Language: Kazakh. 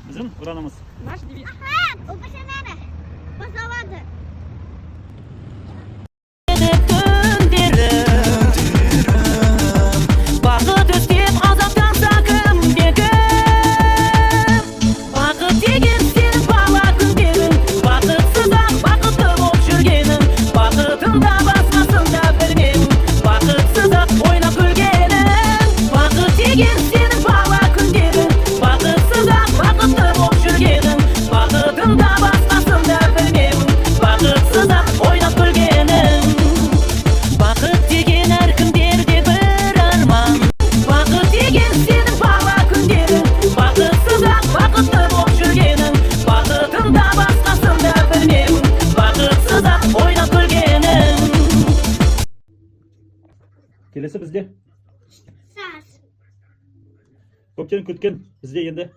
Bizim uranımız. Наш девиз. O başına basamadı. Бақыт іздеп азаптан сақым бегім. Бақыт деген сенің бала күндерің, бақытсыз-ақ бақытты болып жүргенің, бақытыңда басқасында білмедің, бақытсыз-ақ ойнап күлгенің. Бақыт деген сенің бала күндерің, бақытсыз-ақ бақытты болып жүргенің, бақытыңда басқасында білмедің, бақытсыз-ақ ойнап күлгенің. Бақыт деген әркімдерде бір арман. Бақыт деген сенің бала күндерің, бақытсыз-ақ бақытты болып жүргенің, бақытыңда басқасында білмедің, бақытсыз-ақ ойнап күлгенің. Келесі бізде. Saz. Көптен күткен бізде енді